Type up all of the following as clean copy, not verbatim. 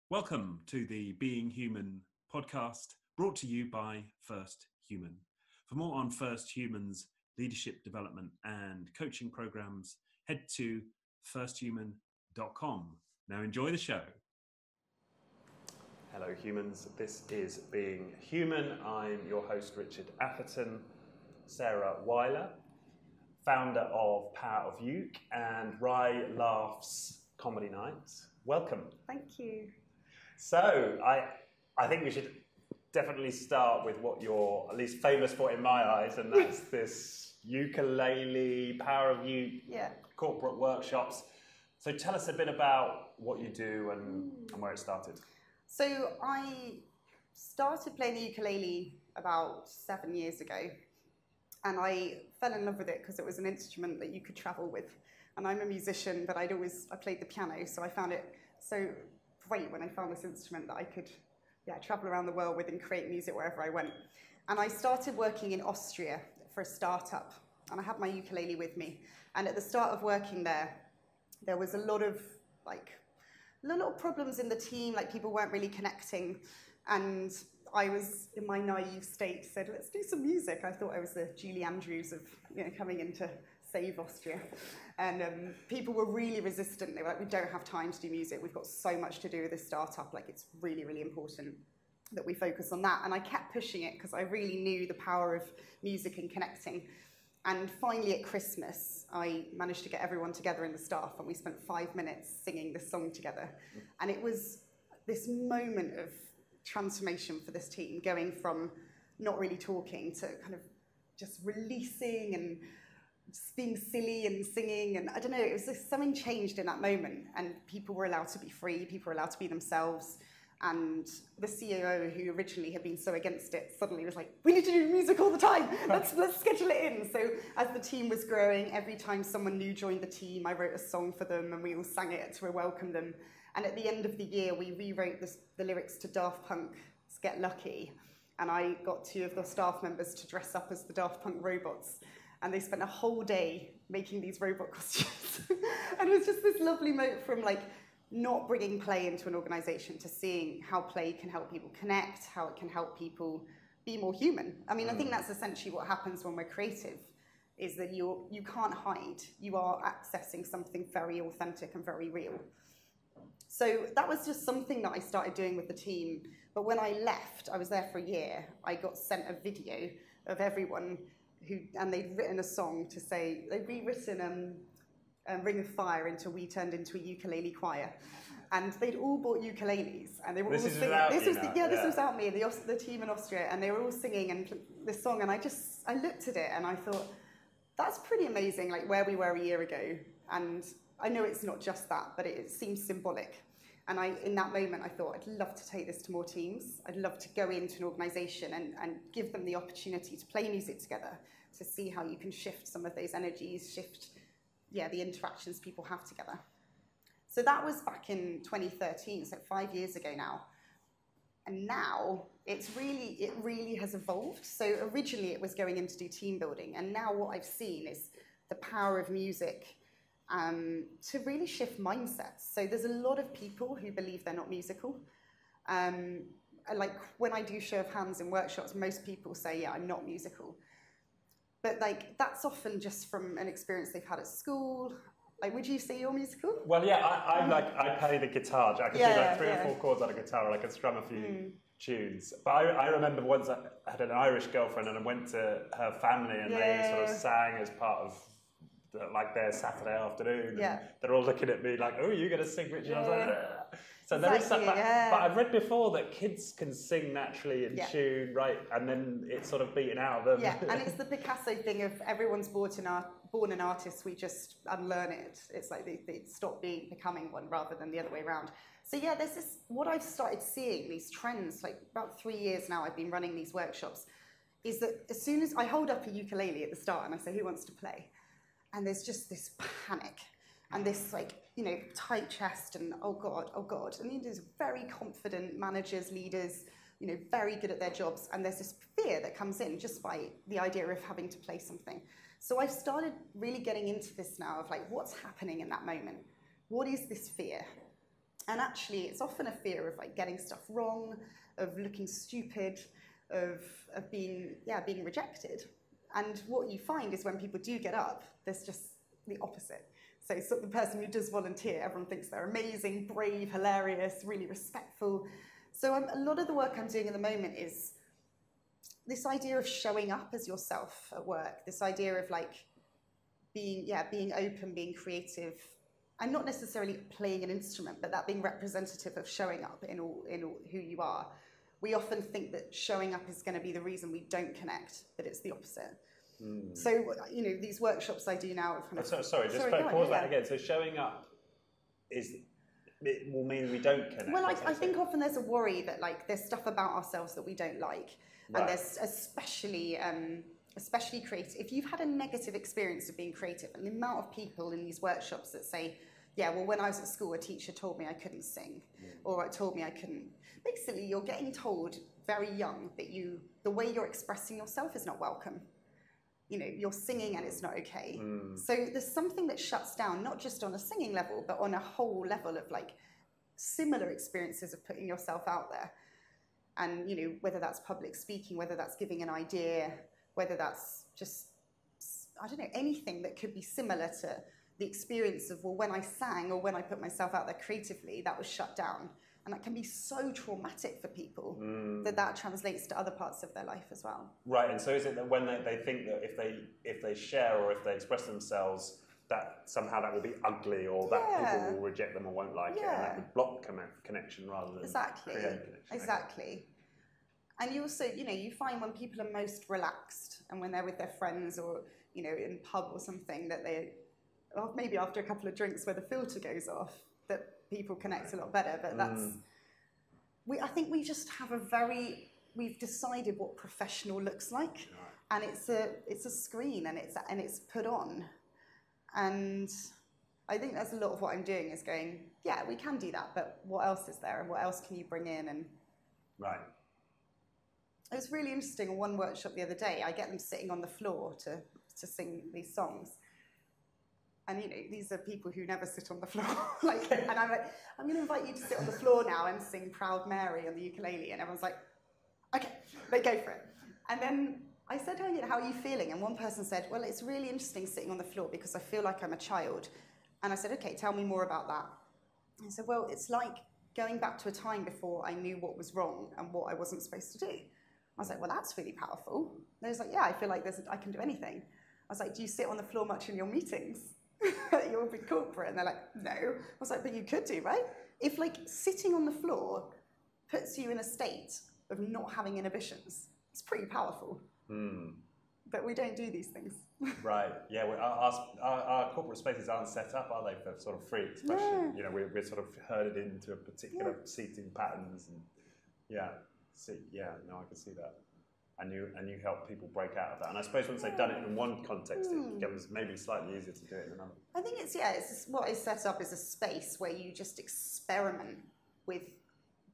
Welcome to the Being Human podcast, brought to you by FirstHuman. For more on FirstHuman's leadership development and coaching programs, head to firsthuman.com. Now enjoy the show. Hello humans, this is Being Human. I'm your host Richard Atherton. Sarah Weiler, founder of Power of Uke and Rye Laughs Comedy Nights. Welcome. Thank you. So, I think we should definitely start with what you're at least famous for in my eyes, and that's this ukulele, Power of Uke, corporate workshops. So tell us a bit about what you do and where it started. So I started playing the ukulele about 7 years ago, and I fell in love with it because it was an instrument that you could travel with. And I'm a musician, but I played the piano, so I found it so great when I found this instrument that I could travel around the world with and create music wherever I went. And I started working in Austria for a startup, and I had my ukulele with me. And at the start of working there was a lot of little problems in the team, like people weren't really connecting. And I was, in my naive state, said, let's do some music. I thought I was the Julie Andrews of coming in to save Austria. And people were really resistant. They were like, we don't have time to do music. We've got so much to do with this startup. Like, it's really, really important that we focus on that. And I kept pushing it because I really knew the power of music and connecting. And finally at Christmas, I managed to get everyone together in the staff, and we spent 5 minutes singing this song together. And it was this moment of transformation for this team, going from not really talking to kind of just releasing and just being silly and singing. And I don't know, it was just something changed in that moment, and people were allowed to be free, people were allowed to be themselves. And the CEO, who originally had been so against it, suddenly was like, we need to do music all the time, let's schedule it in. So as the team was growing, every time someone new joined the team, I wrote a song for them and we all sang it to welcome them. And at the end of the year, we rewrote the lyrics to Daft Punk's Get Lucky, and I got 2 of the staff members to dress up as the Daft Punk robots. And they spent a whole day making these robot costumes. And it was just this lovely moment from not bringing play into an organization to seeing how play can help people connect, how it can help people be more human. I mean, I think that's essentially what happens when we're creative, is that you can't hide. You are accessing something very authentic and very real. So that was just something that I started doing with the team. But when I left, I was there for a year, I got sent a video of everyone and they'd written a song to say, they'd rewritten Ring of Fire into We Turned Into a Ukulele Choir. And they'd all bought ukuleles, and they were all singing. This was out me, the team in Austria, and they were all singing this song, and I looked at it and I thought, that's pretty amazing, like where we were a year ago. And I know it's not just that, but it seems symbolic. And in that moment, I thought, I'd love to take this to more teams. I'd love to go into an organization and give them the opportunity to play music together, to see how you can shift some of those energies, shift the interactions people have together. So that was back in 2013, so 5 years ago now. And now it really has evolved. So originally it was going in to do team building, and now what I've seen is the power of music to really shift mindsets. So there's a lot of people who believe they're not musical. Like when I do show of hands in workshops, most people say, yeah, I'm not musical. But that's often just from an experience they've had at school. Like, would you say you're musical? Well, yeah, I play the guitar. I can do 3 or 4 chords on a guitar, and I can strum a few tunes. But I remember once I had an Irish girlfriend, and I went to her family, and they sort of sang as part of their Saturday afternoon. And they're all looking at me like, oh, you're going to sing, Richard? I was like, ugh. So there is something, but I've read before that kids can sing naturally in tune, right, and then it's sort of beaten out of them. Yeah, and it's the Picasso thing of everyone's born an artist, we just unlearn it. It's like they stop becoming one rather than the other way around. So yeah, there's this, what I've started seeing, these trends, like about 3 years now I've been running these workshops, is that as soon as I hold up a ukulele at the start and I say, who wants to play? And there's just this panic. And this tight chest and oh God. And these very confident managers, leaders, very good at their jobs. And there's this fear that comes in just by the idea of having to play something. So I've started really getting into this now of what's happening in that moment? What is this fear? And actually, it's often a fear of like getting stuff wrong, of looking stupid, of being rejected. And what you find is when people do get up, there's just the opposite. So the person who does volunteer, everyone thinks they're amazing, brave, hilarious, really respectful. So a lot of the work I'm doing at the moment is this idea of showing up as yourself at work, this idea of like being open, being creative, and not necessarily playing an instrument, but that being representative of showing up in all who you are. We often think that showing up is going to be the reason we don't connect, but it's the opposite. So, these workshops I do now. Sorry, pause that again. So showing up it will mean we don't connect. Well, I think often there's a worry that like there's stuff about ourselves that we don't like, and there's especially creative. If you've had a negative experience of being creative, and the amount of people in these workshops that say, yeah, well, when I was at school, a teacher told me I couldn't sing, or it told me I couldn't. Basically, you're getting told very young that the way you're expressing yourself is not welcome. You're singing and it's not okay. So there's something that shuts down, not just on a singing level, but on a whole level of like similar experiences of putting yourself out there. And, whether that's public speaking, whether that's giving an idea, whether that's just, I don't know, anything that could be similar to the experience of, well, when I sang or when I put myself out there creatively, that was shut down. And that can be so traumatic for people that translates to other parts of their life as well. Right, and so is it that when they think that if they share or if they express themselves, that somehow that will be ugly or that people will reject them or won't like it, and that would block connection rather than create connection? Exactly. And you also, you find when people are most relaxed and when they're with their friends or, in a pub or something that maybe after a couple of drinks where the filter goes off, that people connect a lot better. But I think we just have we've decided what professional looks like, and it's a screen and it's put on, and I think that's a lot of what I'm doing is going, yeah, we can do that, but what else is there and what else can you bring in? And it was really interesting. In one workshop the other day, I get them sitting on the floor to sing these songs. And these are people who never sit on the floor. And I'm like, I'm going to invite you to sit on the floor now and sing Proud Mary on the ukulele. And everyone's like, okay, they go for it. And then I said, how are you feeling? And one person said, well, it's really interesting sitting on the floor because I feel like I'm a child. And I said, okay, tell me more about that. And he said, well, it's like going back to a time before I knew what was wrong and what I wasn't supposed to do. I was like, well, that's really powerful. And he was like, yeah, I feel like I can do anything. I was like, do you sit on the floor much in your meetings? You're a big corporate. And they're like, no. I was like, but you could do, right? If like sitting on the floor puts you in a state of not having inhibitions, it's pretty powerful. But we don't do these things. Right. Yeah. Our corporate spaces aren't set up, are they, for sort of free expression? We're sort of herded into a particular seating patterns, and I can see that. And you help people break out of that. And I suppose once they've done it in one context, it becomes maybe slightly easier to do it in another. I think what is set up is a space where you just experiment with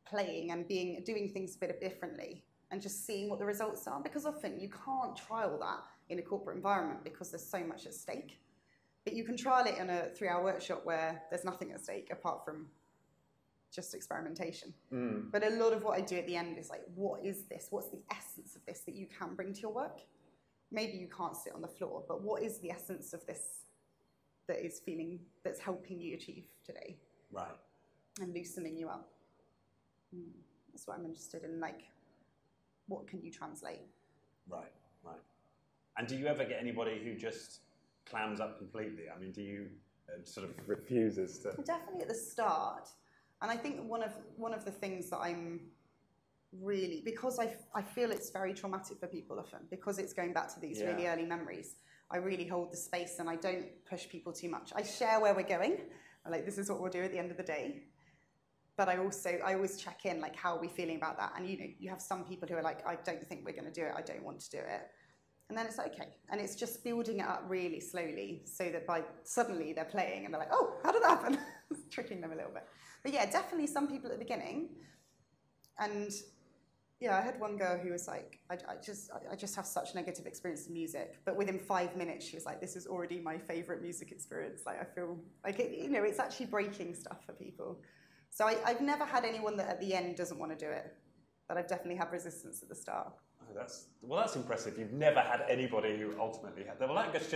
playing and doing things a bit differently and just seeing what the results are. Because often you can't trial that in a corporate environment because there's so much at stake. But you can trial it in a 3-hour workshop where there's nothing at stake apart from just experimentation. But a lot of what I do at the end is like, what is this? What's the essence of this that you can bring to your work? Maybe you can't sit on the floor, but what is the essence of this that's helping you achieve today? Right. And loosening you up. That's what I'm interested in, like, what can you translate? Right. And do you ever get anybody who just clams up completely? I mean, do you sort of refuses to? Definitely at the start. And I think one of the things that I'm really, because I feel it's very traumatic for people often, because it's going back to these really early memories, I really hold the space and I don't push people too much. I share where we're going. I'm like, this is what we'll do at the end of the day. But I always check in, like, how are we feeling about that? And you have some people who are like, I don't think we're going to do it. I don't want to do it. And then it's okay. And it's just building it up really slowly so that suddenly they're playing and they're like, oh, how did that happen? Tricking them a little bit. But yeah, definitely some people at the beginning. And yeah, I had one girl who was like, I just have such negative experience in music. But within 5 minutes, she was like, this is already my favorite music experience. Like, I feel like, it's actually breaking stuff for people. So I've never had anyone that at the end doesn't want to do it, but I've definitely had resistance at the start. Oh, that's impressive. You've never had anybody who ultimately had that. Well, that just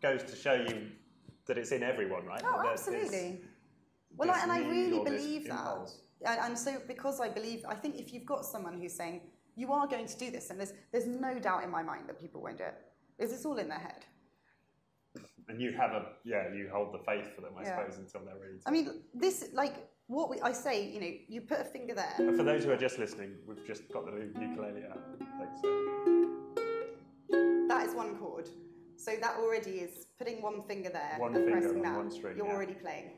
goes to show you that it's in everyone, right? Oh, absolutely. Well, and I really believe that. And so because I think if you've got someone who's saying, you are going to do this, and there's no doubt in my mind that people won't do it, because it's all in their head. And you have you hold the faith for them, I suppose, until they're ready to. I mean, I say, you put a finger there. And for those who are just listening, we've just got the ukulele out. That is one chord. So that already is putting one finger there and pressing that. One string, you're already playing.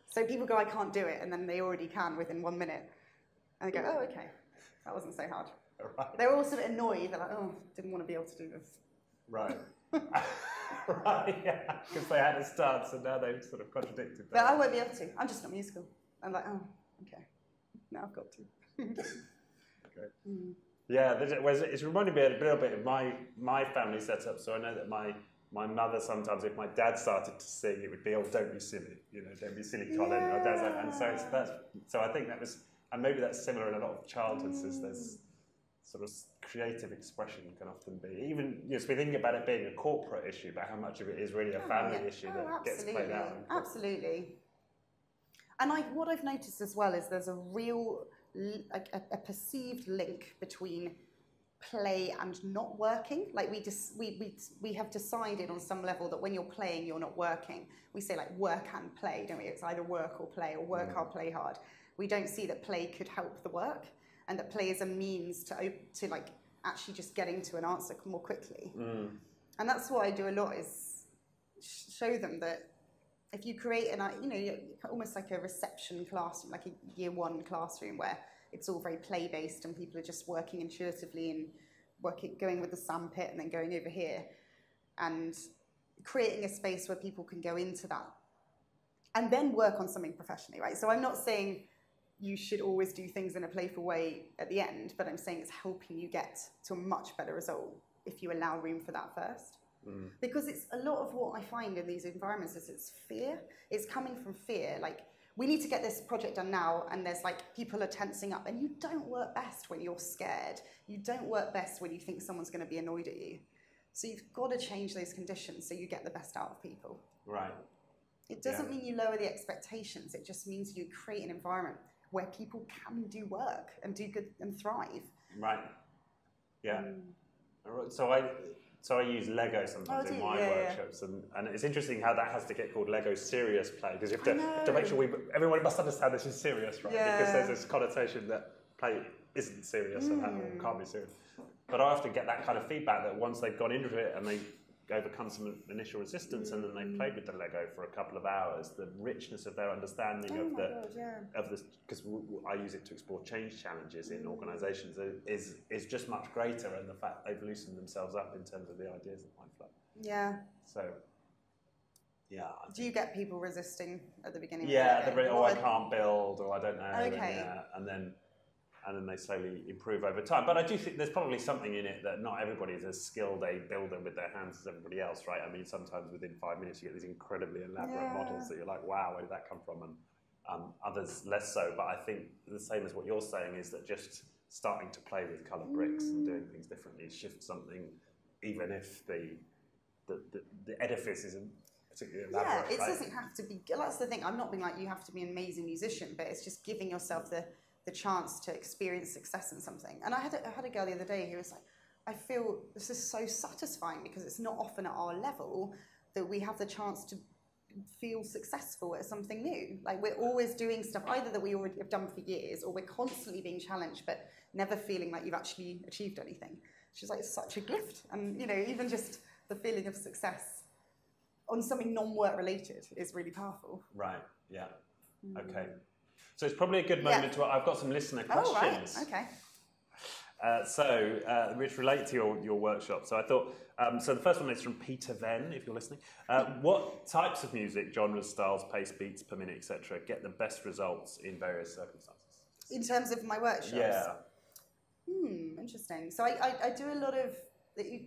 So people go, I can't do it, and then they already can within 1 minute. And they go, oh, okay, that wasn't so hard. Right. They were also a bit annoyed. They're like, oh, didn't want to be able to do this. Right. Right, yeah, because they had a stance and now they've sort of contradicted that. But I won't be able to. I'm just not musical. I'm like, oh, okay. Now I've got to. Okay. Yeah, it's reminding me a little bit of my family setup. So I know that my mother sometimes, if my dad started to sing, it would be, oh, don't be silly, don't be silly, Colin. Yeah. And so I think that was, and maybe that's similar in a lot of childhoods, is there's sort of creative expression can often be, even, so we're thinking about it being a corporate issue, but how much of it is really a family issue that gets played out. Absolutely. And what I've noticed as well is there's a real, a perceived link between play and not working. Like we have decided on some level that when you're playing, you're not working. We say like work and play, don't we? It's either work or play, or work hard, play hard. We don't see that play could help the work, and that play is a means to like actually just getting to an answer more quickly. And that's what I do a lot, is show them that if you create almost like a reception classroom, like a year 1 classroom where it's all very play-based and people are just working intuitively and going with the sandpit and then going over here, and creating a space where people can go into that and then work on something professionally, right? So I'm not saying you should always do things in a playful way at the end, but I'm saying it's helping you get to a much better result if you allow room for that first. Because it's a lot of what I find in these environments is it's fear. It's coming from fear. Like, we need to get this project done now, and there's like, people are tensing up, and you don't work best when you're scared. You don't work best when you think someone's going to be annoyed at you. So you've got to change those conditions so you get the best out of people. Right. It doesn't mean you lower the expectations. It just means you create an environment where people can do work and do good and thrive. Right. Yeah. So I use Lego sometimes in my workshops, and it's interesting how that has to get called Lego serious play, because you have to make sure everyone must understand this is serious, right? Yeah. Because there's this connotation that play isn't serious and can't be serious. But I often get that kind of feedback that once they've gone into it and they overcome some initial resistance and then they played with the Lego for a couple of hours, the richness of their understanding of this, because I use it to explore change challenges in organisations, is just much greater, and the fact they've loosened themselves up in terms of the ideas that might flow. Yeah. So, yeah. Do you get people resisting at the beginning? Yeah, I can't build, or I don't know. Okay. And then they slowly improve over time. But I do think there's probably something in it that not everybody is as skilled a builder with their hands as everybody else, right? I mean, sometimes within 5 minutes you get these incredibly elaborate models that you're like, wow, where did that come from? And others less so. But I think the same as what you're saying is that just starting to play with coloured bricks and doing things differently shifts something, even if the edifice isn't particularly elaborate. Yeah, it doesn't have to be. That's the thing. I'm not being like you have to be an amazing musician, but it's just giving yourself the chance to experience success in something. And I had a girl the other day who was like, I feel this is so satisfying because it's not often at our level that we have the chance to feel successful at something new. Like, we're always doing stuff either that we already have done for years, or we're constantly being challenged but never feeling like you've actually achieved anything. She's like, it's such a gift. And even just the feeling of success on something non-work related is really powerful. Right, yeah. Okay. So it's probably a good moment to. I've got some listener questions. Oh, right. Okay. Which relate to your workshop. So I thought. So the first one is from Peter Venn, if you're listening. What types of music, genres, styles, pace, beats per minute, etc., get the best results in various circumstances? In terms of my workshops. Yeah. Interesting. So I do a lot of.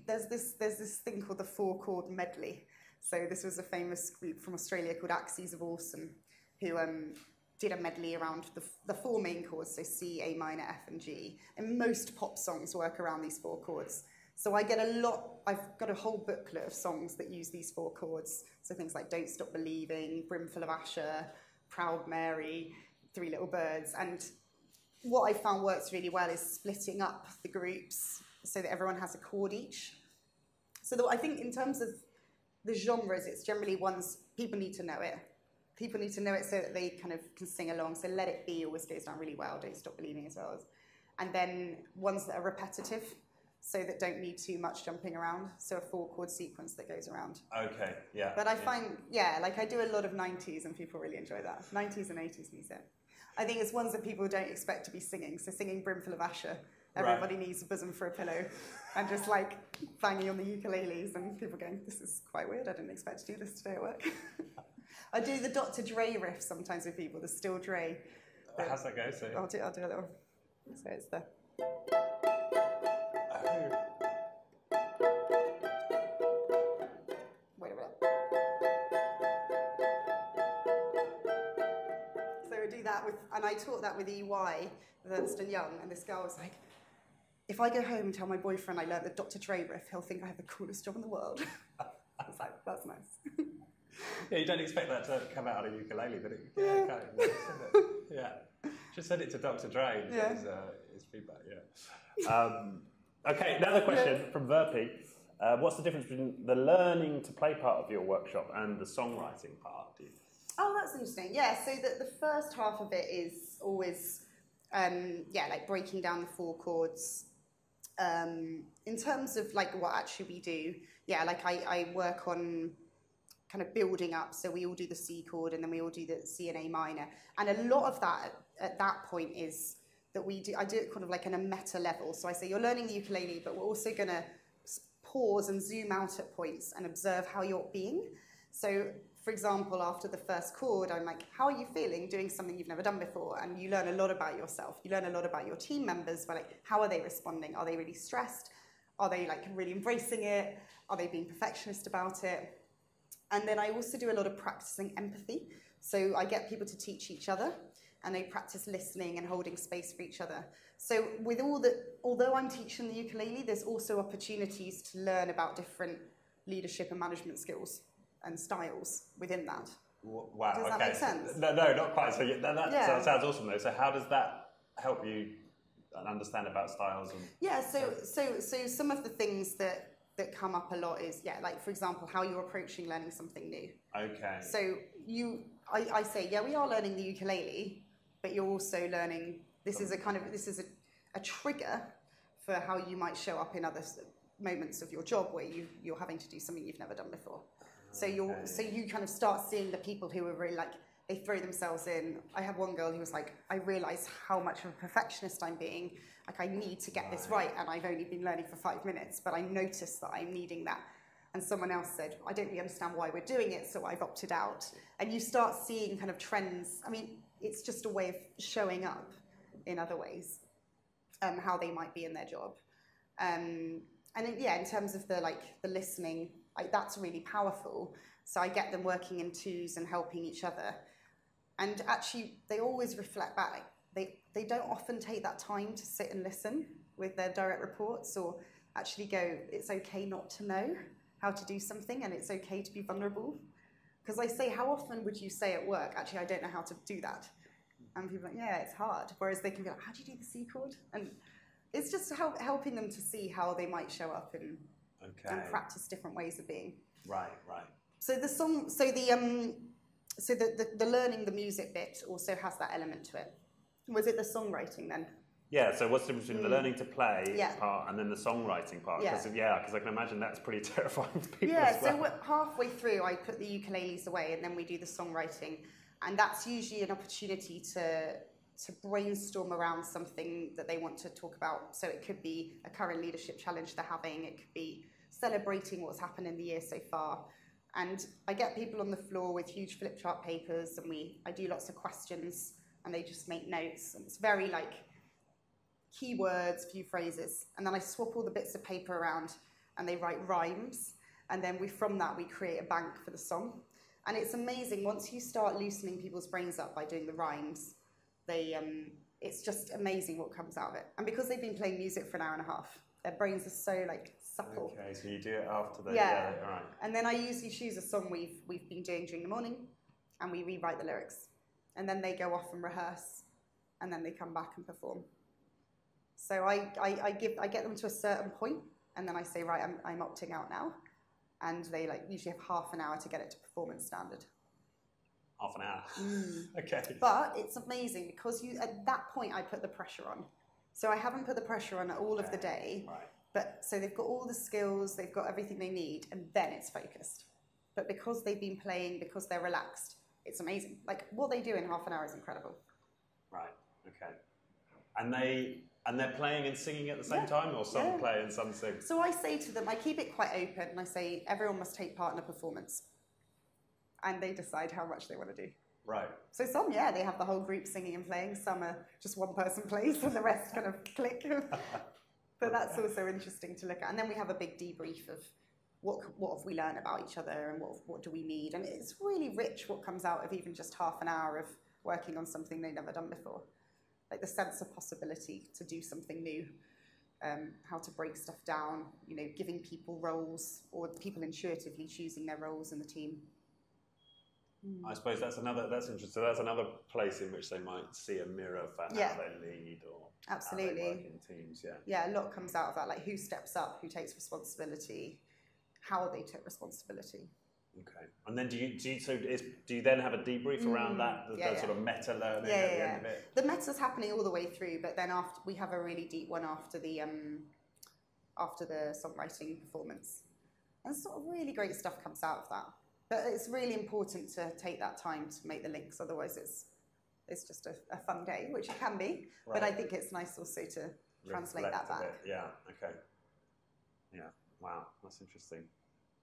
There's this thing called the 4-chord medley. So this was a famous group from Australia called Axes of Awesome, who did a medley around the four main chords, so C, A minor, F, and G. And most pop songs work around these four chords. So I've got a whole booklet of songs that use these four chords. So things like Don't Stop Believing, Brimful of Asher, Proud Mary, Three Little Birds. And what I found works really well is splitting up the groups so that everyone has a chord each. So I think in terms of the genres, it's generally ones, people need to know it. People need to know it so that they kind of can sing along. So Let It Be always goes down really well, Don't Stop Believing as well. And then ones that are repetitive, so that don't need too much jumping around. So a four chord sequence that goes around. Okay, yeah. But I find, like I do a lot of 90s and people really enjoy that. 90s and 80s music. I think it's ones that people don't expect to be singing. So singing Brimful of Asher, everybody needs a bosom for a pillow, and just like banging on the ukuleles, and people going, this is quite weird, I didn't expect to do this today at work. I do the Dr. Dre riff sometimes with people, the Still Dre. How's that go? So I'll do a little. So it's the. Wait a minute. So we do that with, and I taught that with EY, with Ernst & Young, and this girl was like, if I go home and tell my boyfriend I learned the Dr. Dre riff, he'll think I have the coolest job in the world. I was like, that's nice. Yeah, you don't expect that to come out on a ukulele, but it just send it to Dr. Dre. His feedback. Okay, another question from Verpi. What's the difference between the learning to play part of your workshop and the songwriting part? Oh, that's interesting. Yeah, so the first half of it is always, like breaking down the four chords. In terms of like what actually we do, like I work on kind of building up. So we all do the C chord and then we all do the C and A minor. And a lot of that at that point is that I do it kind of like on a meta level. So I say you're learning the ukulele, but we're also going to pause and zoom out at points and observe how you're being. So for example, after the first chord, I'm like, how are you feeling doing something you've never done before? And you learn a lot about yourself. You learn a lot about your team members. But like, how are they responding? Are they really stressed? Are they like really embracing it? Are they being perfectionist about it? And then I also do a lot of practicing empathy. So I get people to teach each other, and they practice listening and holding space for each other. So with although I'm teaching the ukulele, there's also opportunities to learn about different leadership and management skills and styles within that. Wow, does that make sense? No, not quite. So that sounds awesome though. So how does that help you understand about styles? So some of the things that come up a lot is, like for example, how you're approaching learning something new. Okay. So I say, we are learning the ukulele, but you're also learning, this is a trigger for how you might show up in other moments of your job where you're having to do something you've never done before. So you kind of start seeing the people who are really like, they throw themselves in. I had one girl who was like, I realise how much of a perfectionist I'm being. Like, I need to get this right, and I've only been learning for 5 minutes, but I noticed that I'm needing that. And someone else said, I don't really understand why we're doing it, so I've opted out. And you start seeing kind of trends. I mean, it's just a way of showing up in other ways, how they might be in their job. And in terms of the listening, that's really powerful. So I get them working in twos and helping each other. And actually, they always reflect back. They don't often take that time to sit and listen with their direct reports, or actually go, it's okay not to know how to do something, and it's okay to be vulnerable. Because I say, how often would you say at work, actually, I don't know how to do that? And people are like, it's hard. Whereas they can be like, how do you do the C chord? And it's just helping them to see how they might show up and practice different ways of being. Right. So the learning the music bit also has that element to it. Was it the songwriting then? Yeah, so what's the difference between the learning to play part and then the songwriting part? Because I can imagine that's pretty terrifying for people as well. So halfway through I put the ukuleles away and then we do the songwriting. And that's usually an opportunity to brainstorm around something that they want to talk about. So it could be a current leadership challenge they're having. It could be celebrating what's happened in the year so far. And I get people on the floor with huge flip chart papers, and I do lots of questions, and they just make notes. And it's very like keywords, few phrases. And then I swap all the bits of paper around, and they write rhymes. And then from that, we create a bank for the song. And it's amazing, once you start loosening people's brains up by doing the rhymes, it's just amazing what comes out of it. And because they've been playing music for an hour and a half, their brains are so like supple. Okay, so you do it after they yeah. All right. And then I usually choose a song we've been doing during the morning, and we rewrite the lyrics. And then they go off and rehearse, and then they come back and perform. So I get them to a certain point, and then I say, right, I'm opting out now. And they like usually have half an hour to get it to performance standard. Half an hour. Okay. But it's amazing because at that point I put the pressure on. So I haven't put the pressure on all of the day. Right. But so they've got all the skills, they've got everything they need, and then it's focused. But because they've been playing, because they're relaxed, it's amazing. Like what they do in half an hour is incredible. Right. Okay. And they're playing and singing at the same time, or some play and some sing? So I say to them, I keep it quite open, and I say everyone must take part in a performance. And they decide how much they want to do. Right. So some, they have the whole group singing and playing. Some are just one person plays and the rest kind of click. But that's also interesting to look at. And then we have a big debrief of what have we learned about each other and what do we need. And it's really rich what comes out of even just half an hour of working on something they've never done before. Like the sense of possibility to do something new, how to break stuff down, giving people roles or people intuitively choosing their roles in the team. I suppose that's interesting. So that's another place in which they might see a mirror for how they lead or absolutely how they work in teams. Yeah, a lot comes out of that, like who steps up, who takes responsibility, how they take responsibility. Okay, and then do you then have a debrief around that, the sort of meta learning at the end of it? The meta's happening all the way through, but then after we have a really deep one after the songwriting performance, and sort of really great stuff comes out of that. But it's really important to take that time to make the links, otherwise it's just a fun day, which it can be. Right. But I think it's nice also to translate that back. Yeah. Okay. Yeah. Wow, that's interesting.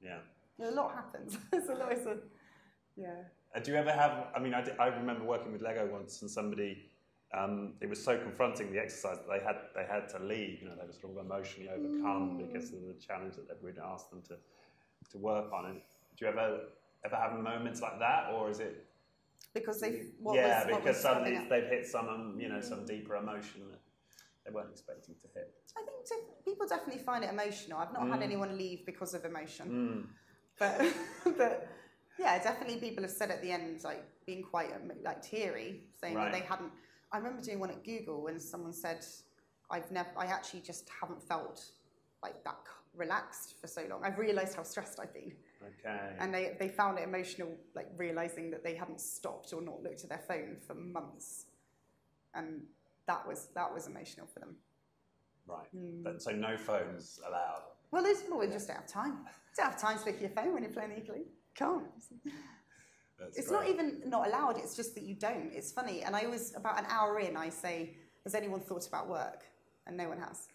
Yeah. A lot happens. There's a lot. Do you ever have? I mean, I remember working with Lego once, and somebody. It was so confronting, the exercise, that they had to leave. They were sort of emotionally overcome because of the challenge that we'd asked them to work on. And do you ever have moments like that, or is it because they've suddenly they've hit some some deeper emotion that they weren't expecting to hit? I think people definitely find it emotional. I've not had anyone leave because of emotion. But yeah, definitely people have said at the end, like being quite like teary, saying that they hadn't. I remember doing one at Google when someone said, I actually just haven't felt like that relaxed for so long. I've realised how stressed I've been. Okay. And they found it emotional, like realising that they hadn't stopped or not looked at their phone for months, and that was emotional for them. Right. So no phones allowed. Well, we just don't have time. You don't have time to look at your phone when you're playing the ukulele. Can't. It's not even not allowed, it's just that you don't. It's funny. And I always, about an hour in, I say, has anyone thought about work? And no one has.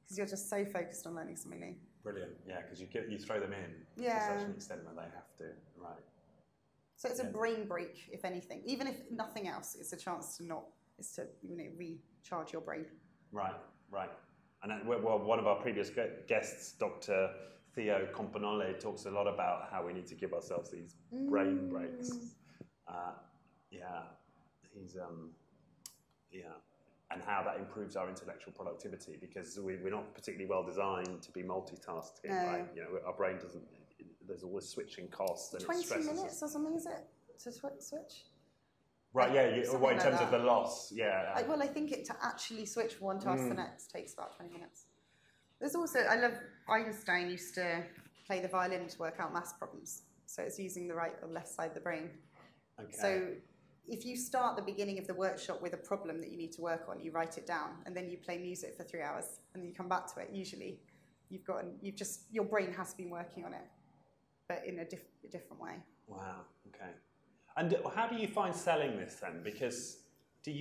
Because you're just so focused on learning something new. Brilliant. Yeah, because you throw them in to such an extent that they have to. Right. So it's a brain break, if anything. Even if nothing else, it's a chance to recharge your brain. Right. And one of our previous guests, Dr. Theo Companole, talks a lot about how we need to give ourselves these brain breaks. And how that improves our intellectual productivity, because we're not particularly well designed to be multitasking. No. Right? Our brain doesn't. There's always switching costs. And 20 minutes or something, is it, to switch? Right, in terms of the loss, I think to actually switch from one task to the next takes about 20 minutes. There's also, I love, Einstein used to play the violin to work out maths problems. So it's using the right or left side of the brain. Okay. So if you start the beginning of the workshop with a problem that you need to work on, you write it down, and then you play music for 3 hours, and then you come back to it, usually your brain has been working on it, but in a different way. Wow, okay. And how do you find selling this then? Because do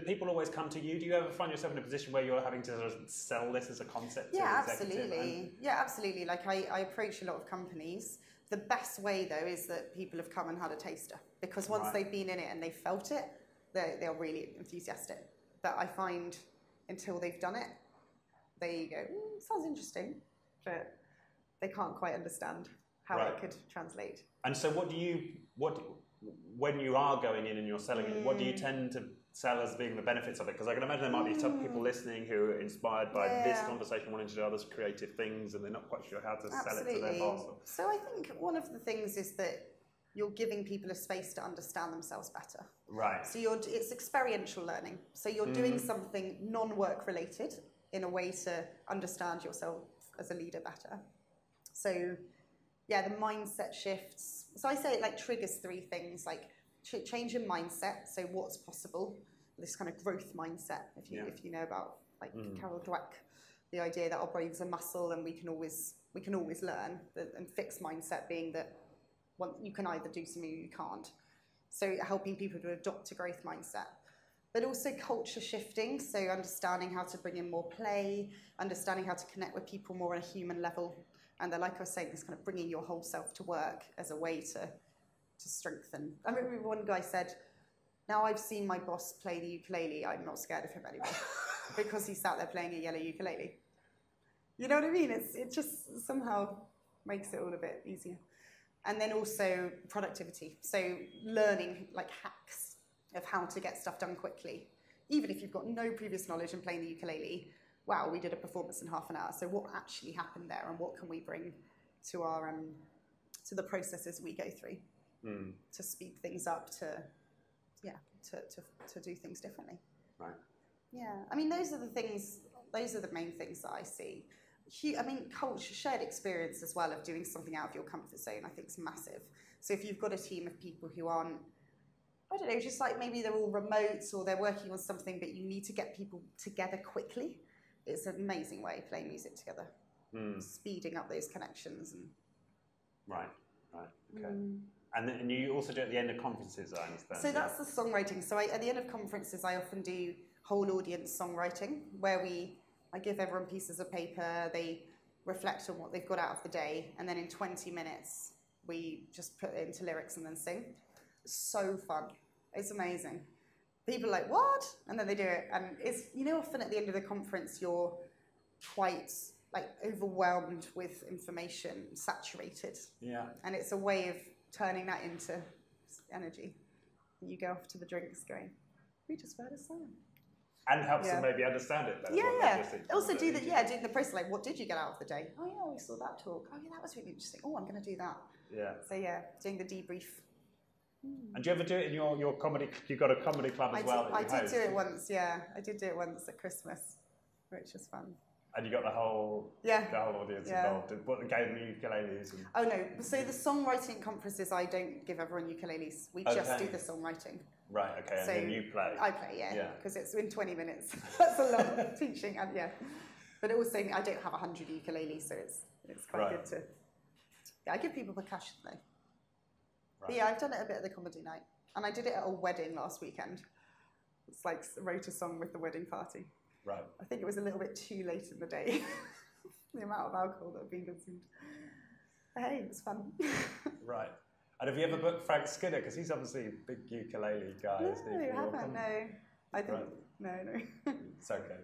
people always come to you? Do you ever find yourself in a position where you're having to sort of sell this as a concept to an executive? Yeah, absolutely. Like I approach a lot of companies. The best way though is that people have come and had a taster, because once they've been in it and they've felt it, they're really enthusiastic. But I find until they've done it, they go, sounds interesting, but they can't quite understand. how it could translate. And so when you are going in and you're selling it, what do you tend to sell as being the benefits of it? Because I can imagine there might be some people listening who are inspired by this conversation, wanting to do other creative things, and they're not quite sure how to sell it to their boss. So I think one of the things is that you're giving people a space to understand themselves better. Right. So it's experiential learning. So you're doing something non-work related in a way to understand yourself as a leader better. So yeah, the mindset shifts. So I say it like triggers 3 things, like change your mindset. So what's possible? This kind of growth mindset, if you know about like Carol Dweck, the idea that our brain's a muscle and we can always learn. And fixed mindset being that you can either do something or you can't. So helping people to adopt a growth mindset. But also culture shifting, so understanding how to bring in more play, understanding how to connect with people more on a human level. And then, like I was saying, this kind of bringing your whole self to work as a way to strengthen. I remember one guy said, now I've seen my boss play the ukulele, I'm not scared of him anymore. Because he sat there playing a yellow ukulele. You know what I mean? It just somehow makes it all a bit easier. And then also productivity. So learning like hacks of how to get stuff done quickly. Even if you've got no previous knowledge in playing the ukulele, wow, we did a performance in half an hour. So what actually happened there and what can we bring to our to the processes we go through to speed things up, to do things differently. Right. Yeah, I mean, those are the main things that I see. I mean, culture, shared experience as well of doing something out of your comfort zone, I think is massive. So if you've got a team of people who aren't, I don't know, just like maybe they're all remote or they're working on something, but you need to get people together quickly, it's an amazing way of playing music together. Speeding up those connections. And Right, okay. And you also do it at the end of conferences, I understand. So that's the songwriting. So at the end of conferences, I often do whole audience songwriting, where I give everyone pieces of paper, they reflect on what they've got out of the day, and then in 20 minutes, we just put it into lyrics and then sing. It's so fun. It's amazing. People are like, what? And then they do it. And it's, often at the end of the conference, you're quite like overwhelmed with information, saturated. Yeah. And it's a way of turning that into energy. And you go off to the drinks going, we just wrote a song. And helps them maybe understand it better. Yeah. Also doing the process, like, what did you get out of the day? Oh yeah, we saw that talk. Oh yeah, that was really interesting. Oh, I'm going to do that. Yeah. So yeah, doing the debrief. And do you ever do it in your comedy? You've got a comedy club as well. I did do it once. Yeah, I did do it once at Christmas, which was fun. And you got the whole audience involved. What gave them ukuleles? Oh no! So the songwriting conferences, I don't give everyone ukuleles. We just do the songwriting. Right. Okay. So and then you play. I play, because it's in 20 minutes. That's a lot of teaching, and But also, I don't have 100 ukuleles, so it's quite good to. Yeah, I give people percussion though. Right. But yeah, I've done it a bit at the comedy night, and I did it at a wedding last weekend. It's like wrote a song with the wedding party. Right. I think it was a little bit too late in the day, the amount of alcohol that had been consumed. But hey, it was fun. Right. And have you ever booked Frank Skinner? Because he's obviously a big ukulele guy, isn't he? No, I haven't, no. I think, no. It's okay,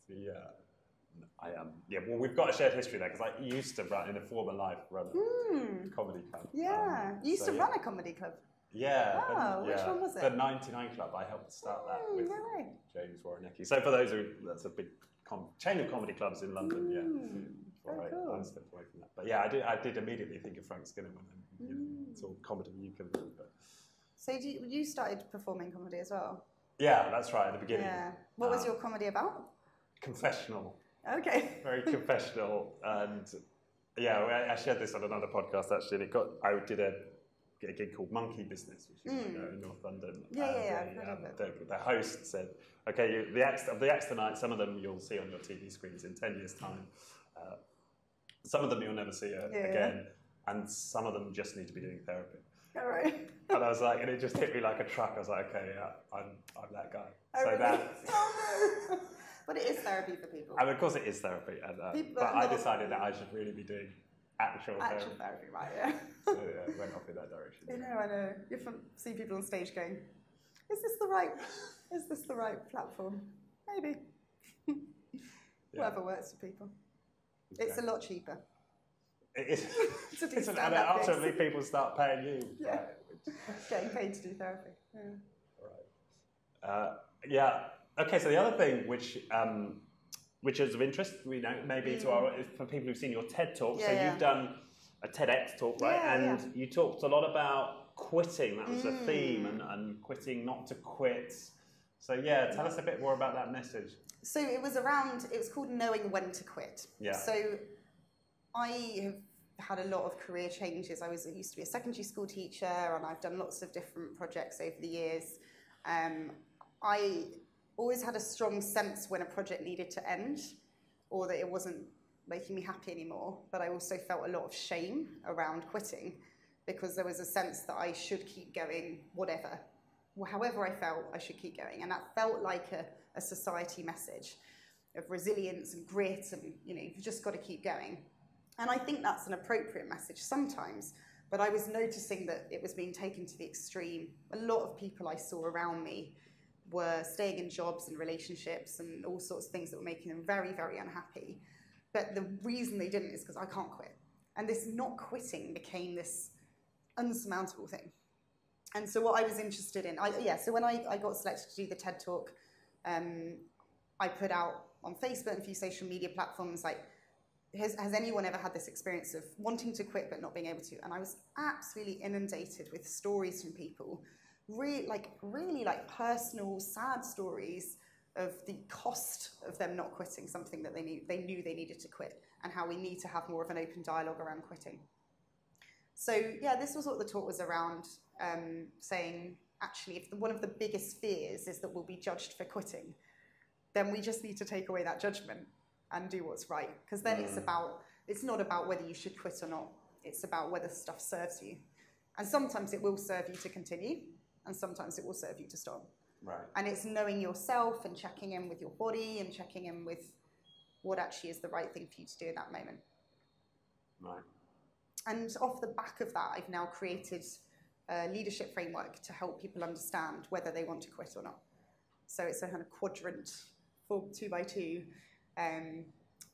yeah. Well, we've got a shared history there, because I used to run, in a former life, run a comedy club. Yeah, you used to run a comedy club? Yeah. Which one was it? The 99 Club. I helped start that with James Warrenecki. So for those that's a big chain of comedy clubs in London, Very cool. I stepped away from that. But yeah, I did immediately think of Frank Skinner when it's all comedy you can do. But. So you started performing comedy as well? Yeah, that's right, at the beginning. Yeah. What was your comedy about? Confessional. Okay. Very confessional. And yeah, I shared this on another podcast actually. And I did a gig called Monkey Business, which you might know in North London. The host said, okay, the acts tonight, some of them you'll see on your TV screens in 10 years' time. Some of them you'll never see again. And some of them just need to be doing therapy. All right. And I was like, and it just hit me like a truck. I was like, okay, I'm that guy. No. But it is therapy for people. And of course it is therapy. And, but I decided that I should really be doing actual therapy, right, yeah. So yeah, went off in that direction. I know. You often see people on stage going, is this the right platform? Maybe. Whatever works for people. Okay. It's a lot cheaper. It's ultimately people start paying you. Yeah. Getting paid to do therapy. Yeah. Right. Okay. So the other thing, which is of interest, maybe for people who've seen your TED talk. You've done a TEDx talk, right? And you talked a lot about quitting. That was the theme, and quitting, not to quit. So tell us a bit more about that message. So it was called Knowing When to Quit. Yeah. So I have had a lot of career changes. I used to be a secondary school teacher, and I've done lots of different projects over the years. I always had a strong sense when a project needed to end, or that it wasn't making me happy anymore. But I also felt a lot of shame around quitting, because there was a sense that I should keep going, whatever. However I felt, I should keep going. And that felt like a society message of resilience and grit, and you've just got to keep going. And I think that's an appropriate message sometimes, but I was noticing that it was being taken to the extreme. A lot of people I saw around me were staying in jobs and relationships and all sorts of things that were making them very, very unhappy. But the reason they didn't is because I can't quit. And this not quitting became this unsurmountable thing. And so what I was interested in, so when I got selected to do the TED Talk, I put out on Facebook and a few social media platforms, like, has anyone ever had this experience of wanting to quit but not being able to? And I was absolutely inundated with stories from people, really personal, sad stories of the cost of them not quitting something that they knew they needed to quit, and how we need to have more of an open dialogue around quitting. So this was what the talk was around, saying, actually, if one of the biggest fears is that we'll be judged for quitting, then we just need to take away that judgment and do what's right. Because then it's not about whether you should quit or not. It's about whether stuff serves you. And sometimes it will serve you to continue, and sometimes it will serve you to stop. Right. And it's knowing yourself and checking in with your body and checking in with what actually is the right thing for you to do in that moment. Right. And off the back of that, I've now created a leadership framework to help people understand whether they want to quit or not. So it's a kind of quadrant, 2x2,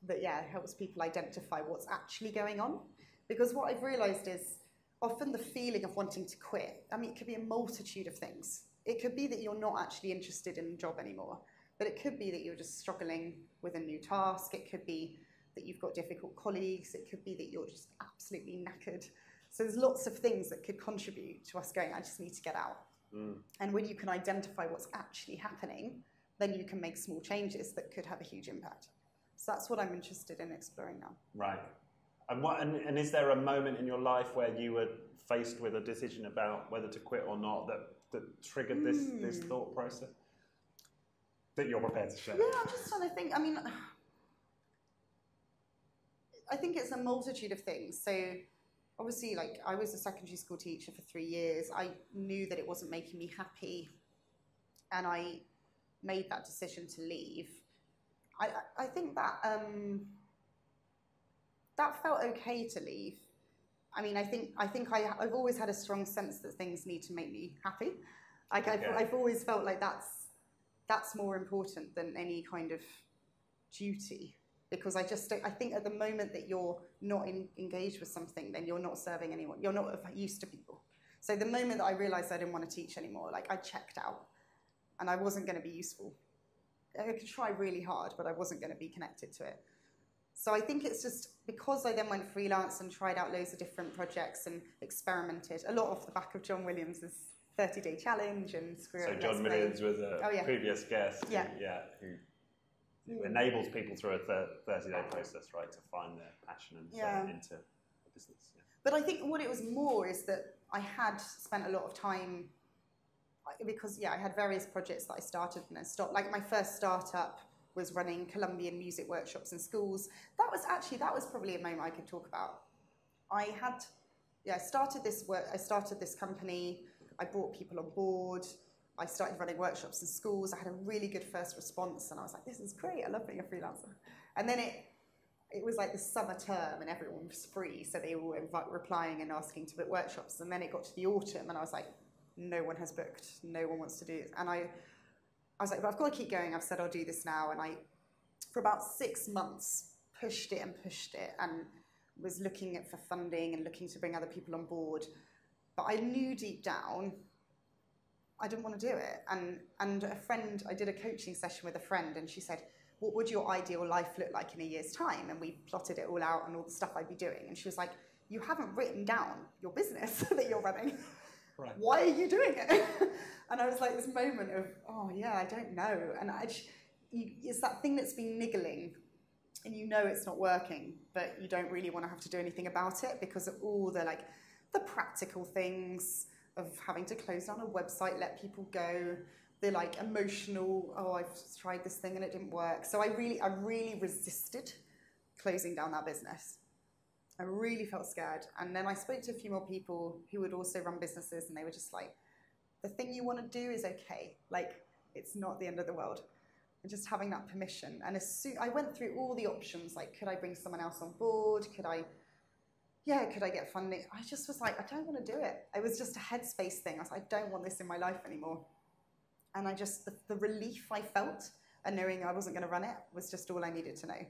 that helps people identify what's actually going on. Because what I've realised is often the feeling of wanting to quit, it could be a multitude of things. It could be that you're not actually interested in a job anymore, but it could be that you're just struggling with a new task. It could be that you've got difficult colleagues. It could be that you're just absolutely knackered. So there's lots of things that could contribute to us going, I just need to get out. And when you can identify what's actually happening, then you can make small changes that could have a huge impact. So that's what I'm interested in exploring now. Right. And is there a moment in your life where you were faced with a decision about whether to quit or not that triggered this thought process that you're prepared to share? Yeah, I'm just trying to think. I think it's a multitude of things. So obviously, I was a secondary school teacher for 3 years. I knew that it wasn't making me happy, and I made that decision to leave. I think that that felt okay to leave. I've always had a strong sense that things need to make me happy. I've always felt like that's more important than any kind of duty. Because I think at the moment that you're not engaged with something, then you're not serving anyone. You're not of use to people. So the moment that I realised I didn't want to teach anymore, I checked out, and I wasn't going to be useful. I could try really hard, but I wasn't going to be connected to it. So I think it's just because I then went freelance and tried out loads of different projects and experimented, a lot off the back of John Williams' 30-day challenge and Screw It. So John Williams was a previous guest who enables people through a 30-day process, right, to find their passion and turn it into a business. Yeah. But I think what it was more is that I had spent a lot of time, because I had various projects that I started and then stopped. Like my first startup was running Colombian music workshops in schools. That was probably a moment I could talk about. I started this company. I brought people on board. I started running workshops in schools. I had a really good first response, and I was like, this is great. I love being a freelancer. And then it was like the summer term, and everyone was free, so they were replying and asking to book workshops. And then it got to the autumn, and I was like, no one has booked. No one wants to do it. And I was like, but I've got to keep going. I've said I'll do this now. And for about 6 months, pushed it. And was looking for funding and looking to bring other people on board. But I knew deep down I didn't want to do it. And a friend, I did a coaching session with a friend, and she said, what would your ideal life look like in a year's time? And we plotted it all out and all the stuff I'd be doing. And she was like, you haven't written down your business that you're running. Right. Why are you doing it? And I was like, this moment of, oh yeah, I don't know. And it's that thing that's been niggling, and you know it's not working, but you don't really want to have to do anything about it because of all the the practical things of having to close down a website, let people go, the emotional, oh, I've tried this thing and it didn't work. So I really resisted closing down that business. I really felt scared. And then I spoke to a few more people who would also run businesses, and they were just like, the thing you want to do is okay. It's not the end of the world. And just having that permission. And I went through all the options, could I bring someone else on board? Could I get funding? I just was like, I don't want to do it. It was just a headspace thing. I was like, I don't want this in my life anymore. And the relief I felt and knowing I wasn't going to run it was just all I needed to know.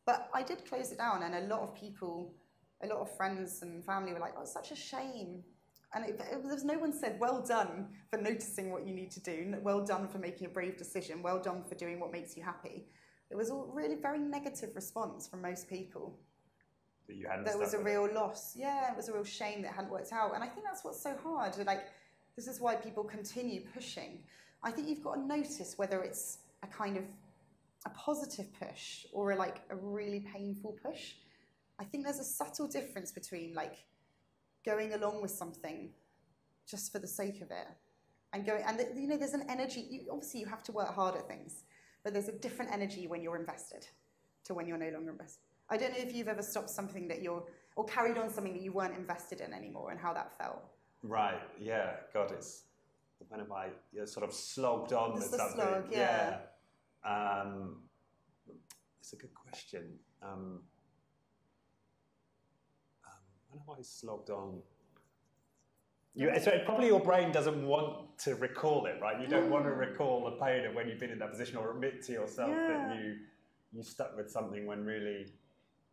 But I did close it down, and a lot of friends and family were like, oh, it's such a shame. And there was no one said, well done for noticing what you need to do, well done for making a brave decision, well done for doing what makes you happy. It was all really very negative response from most people. That you hadn't. There was a real loss. Yeah, it was a real shame that it hadn't worked out. And I think that's what's so hard. This is why people continue pushing. I think you've got to notice whether it's a kind of a positive push or a really painful push. I think there's a subtle difference between going along with something just for the sake of it and there's an energy. Obviously you have to work hard at things, but there's a different energy when you're invested to when you're no longer invested. I don't know if you've ever stopped something or carried on something that you weren't invested in anymore and how that felt. Right, yeah, God, when have I sort of slogged on with something? Slog, yeah. It's a good question. When have I slogged on? So probably your brain doesn't want to recall it, right? You don't want to recall the pain of when you've been in that position, or admit to yourself that you stuck with something when really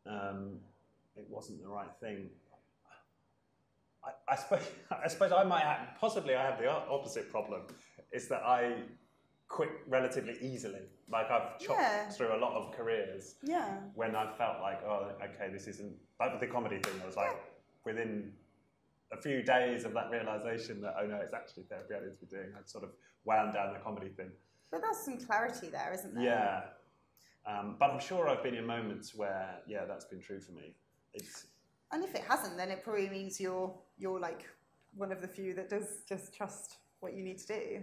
it wasn't the right thing. I suppose I might have, possibly I have the opposite problem, is that I quit relatively easily. I've chopped through a lot of careers when I felt like, oh, okay, this isn't, with the comedy thing, I was within a few days of that realisation that, oh no, it's actually therapy I need to be doing, I'd sort of wound down the comedy thing. But there's some clarity there, isn't there? Yeah. But I'm sure I've been in moments where, that's been true for me. And if it hasn't, then it probably means you're one of the few that does just trust what you need to do.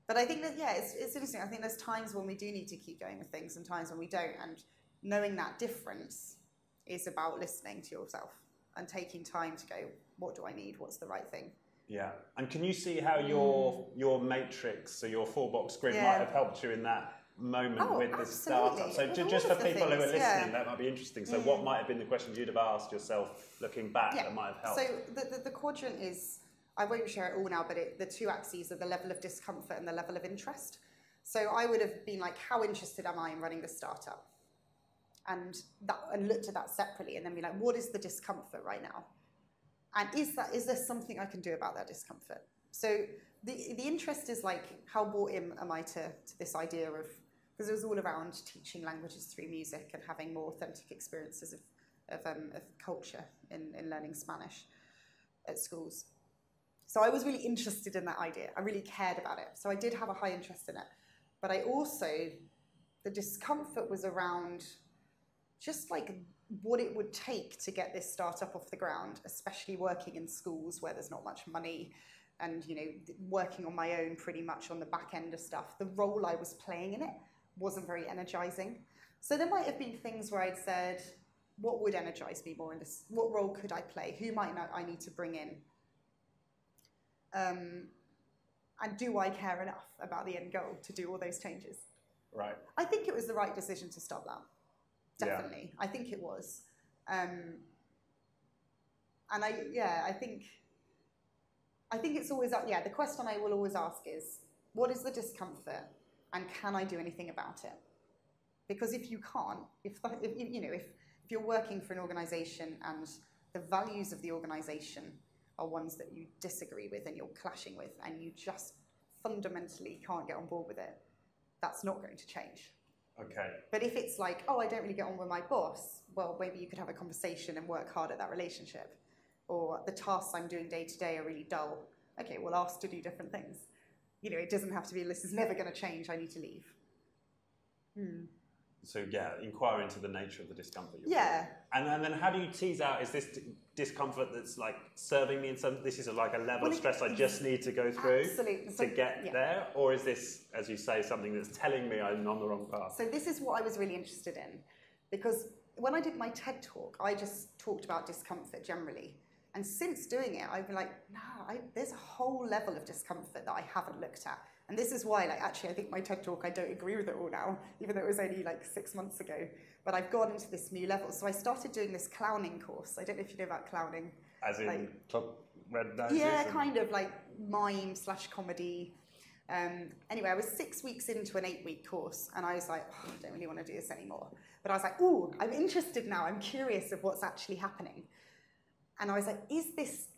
But I think that, it's interesting. I think there's times when we do need to keep going with things and times when we don't. And knowing that difference is about listening to yourself and taking time to go, what do I need? What's the right thing? Yeah. And can you see how your matrix, so your 4-box grid might have helped you in that moment with the startup? So just for people who are listening, that might be interesting. So what might have been the questions you'd have asked yourself looking back that might have helped? So the quadrant is, I won't share it all now, but the 2 axes are the level of discomfort and the level of interest. So I would have been like, how interested am I in running this startup? And looked at that separately, and then be like, what is the discomfort right now? And is there something I can do about that discomfort? So the interest is how bought in am I to this idea of, because it was all around teaching languages through music and having more authentic experiences of culture in learning Spanish at schools. So I was really interested in that idea. I really cared about it. So I did have a high interest in it. But I also, the discomfort was around just what it would take to get this startup off the ground, especially working in schools where there's not much money and, working on my own pretty much on the back end of stuff. The role I was playing in it wasn't very energizing. So there might have been things where I'd said, what would energize me more in this? What role could I play? Who might I need to bring in? And do I care enough about the end goal to do all those changes? Right. I think it was the right decision to stop that. Definitely. Yeah. I think it was. And I think it's always up. Yeah, the question I will always ask is, what is the discomfort, and can I do anything about it? Because if you can't, if if you're working for an organisation and the values of the organisation are ones that you disagree with and you're clashing with and you just fundamentally can't get on board with it, that's not going to change. Okay. But if it's like, oh, I don't really get on with my boss, well, maybe you could have a conversation and work hard at that relationship. Or the tasks I'm doing day to day are really dull. Okay, well, ask to do different things. You know, it doesn't have to be, this is never going to change, I need to leave. So yeah, inquire into the nature of the discomfort. Yeah. And then how do you tease out, is this discomfort that's like serving me in some, this is like a level of stress I just need to go through to get there? Or is this, as you say, something that's telling me I'm on the wrong path? So this is what I was really interested in. Because when I did my TED talk, I just talked about discomfort generally. And since doing it, I've been like, no, there's a whole level of discomfort that I haven't looked at. And this is why, like, actually, I think my TED talk, I don't agree with it all now, even though it was only like 6 months ago. But I've gone into this new level. So I started doing this clowning course. I don't know if you know about clowning. As in like, top red noses? Yeah, kind of like mime/comedy. Anyway, I was 6 weeks into an 8-week course, and I was like, oh, I don't really want to do this anymore. But I was like, ooh, I'm interested now. I'm curious of what's actually happening. And I was like,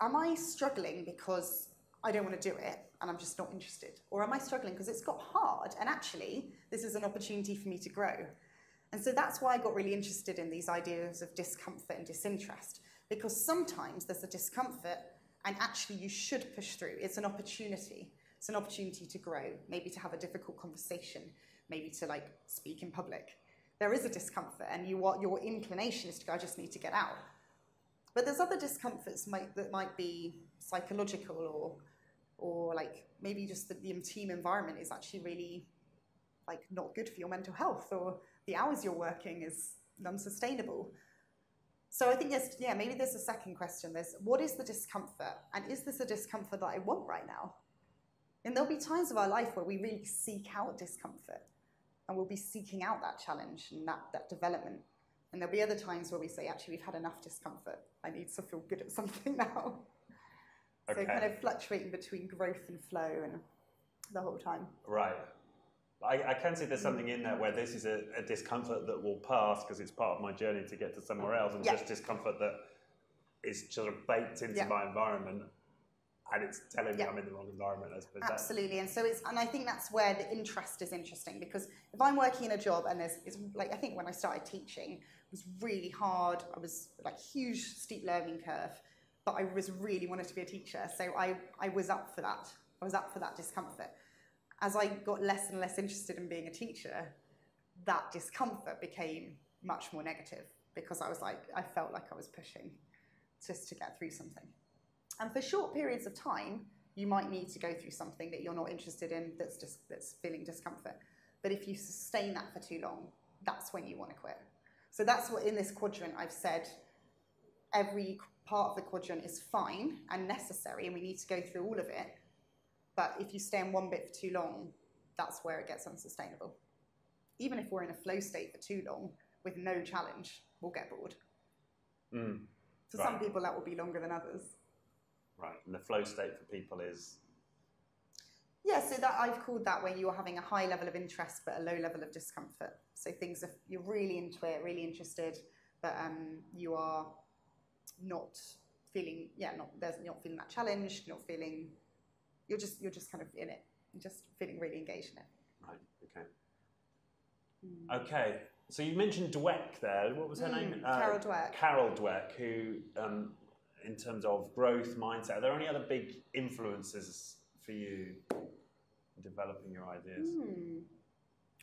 am I struggling because I don't want to do it and I'm just not interested? Or am I struggling because it's got hard and actually this is an opportunity for me to grow? And so that's why I got really interested in these ideas of discomfort and disinterest, because sometimes there's a discomfort and actually you should push through. It's an opportunity. It's an opportunity to grow, maybe to have a difficult conversation, maybe to like speak in public. There is a discomfort and your inclination is to go, I just need to get out. But there's other discomforts that might be psychological or like maybe just the team environment is actually really like not good for your mental health, or the hours you're working is unsustainable. So I think maybe there's a second question. There's what is the discomfort, and is this a discomfort that I want right now? And there'll be times of our life where we really seek out discomfort and we'll be seeking out that challenge and that development. And there'll be other times where we say, actually, we've had enough discomfort. I need to feel good at something now. Okay. So kind of fluctuating between growth and flow and the whole time. Right. I can see there's something in there where this is a discomfort that will pass because it's part of my journey to get to somewhere else, and just discomfort that is sort of baked into my environment, and it's telling me I'm in the wrong environment. Absolutely, and so and I think that's where the interest is interesting, because if I'm working in a job and it's like, I think when I started teaching, it was really hard. I was like huge steep learning curve, but I was really wanted to be a teacher, so I was up for that. I was up for that discomfort. As I got less and less interested in being a teacher, that discomfort became much more negative, because I felt like I was pushing just to get through something. And for short periods of time, you might need to go through something that you're not interested in, that's feeling discomfort. But if you sustain that for too long, that's when you want to quit. So that's what in this quadrant I've said, every part of the quadrant is fine and necessary, and we need to go through all of it. But if you stay in one bit for too long, that's where it gets unsustainable. Even if we're in a flow state for too long with no challenge, we'll get bored. For some people, that will be longer than others. Right, and the flow state for people is? Yeah, so that I've called that where you're having a high level of interest but a low level of discomfort. So things you're really into it, really interested, but you are not feeling, not feeling that challenge, you're just kind of in it, you're just feeling really engaged in it. Right, okay. Okay, so you mentioned Dweck there. What was her name? Carol Dweck. Carol Dweck, who, in terms of growth mindset, are there any other big influences for you in developing your ideas?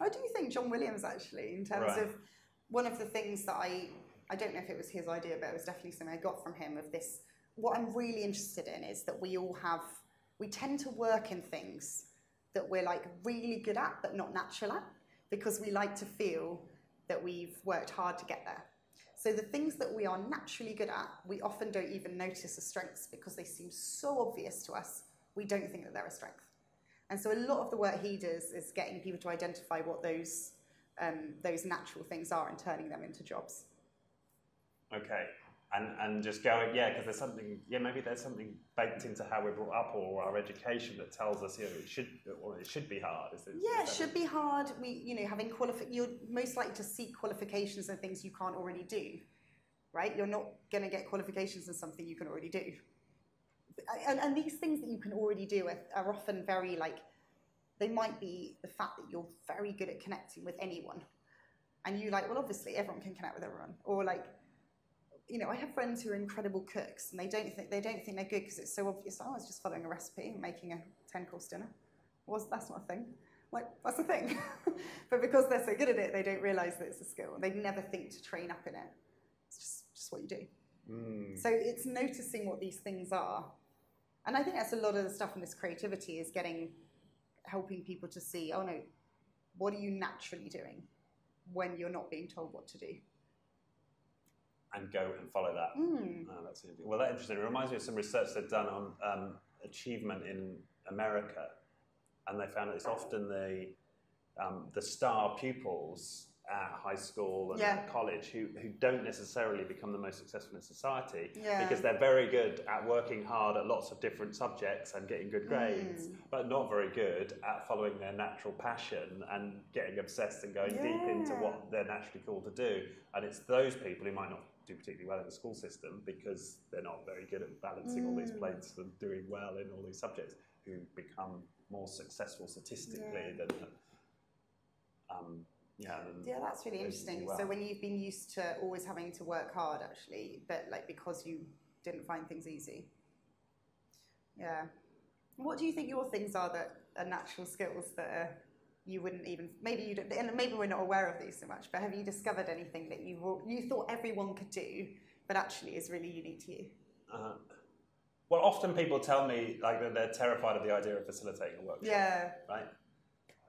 I do think John Williams, actually, in terms of one of the things that I don't know if it was his idea, but it was definitely something I got from him of this. What I'm really interested in is that we tend to work in things that we're like really good at, but not natural at, because we like to feel that we've worked hard to get there. So the things that we are naturally good at, we often don't even notice as strengths because they seem so obvious to us, we don't think that they're a strength. And so a lot of the work he does is getting people to identify what those natural things are and turning them into jobs. Okay. And just going, because there's something, maybe there's something baked into how we're brought up or our education that tells us, it should be hard. It should be hard. You're most likely to seek qualifications and things you can't already do. right? You're not going to get qualifications in something you can already do. And these things that you can already do are often very like, they might be the fact that you're very good at connecting with anyone. And you like, well, obviously everyone can connect with everyone. Or like, you know, I have friends who are incredible cooks and they don't think they're good because it's so obvious. Oh, I was just following a recipe and making a 10-course dinner. That's not a thing. Like, that's a thing. But because they're so good at it, they don't realise that it's a skill. They never think to train up in it. It's just what you do. So it's noticing what these things are. And I think that's a lot of the stuff in this creativity is helping people to see, oh no, what are you naturally doing when you're not being told what to do? And go and follow that. Oh, that's interesting. Well, that's interesting. It reminds me of some research they've done on achievement in America. And they found that it's often the star pupils at high school and at college who don't necessarily become the most successful in society because they're very good at working hard at lots of different subjects and getting good grades, but not very good at following their natural passion and getting obsessed and going deep into what they're naturally called to do. And it's those people who might not do particularly well in the school system because they're not very good at balancing all these plates and doing well in all these subjects who become more successful statistically than that's really interesting. Well. So when you've been used to always having to work hard, actually, but like because you didn't find things easy. Yeah. What do you think your things are that are natural skills that you wouldn't even, maybe you don't, and maybe we're not aware of these so much, but have you discovered anything that you thought everyone could do, but actually is really unique to you? Well, often people tell me like that they're terrified of the idea of facilitating a workshop. Yeah. Right.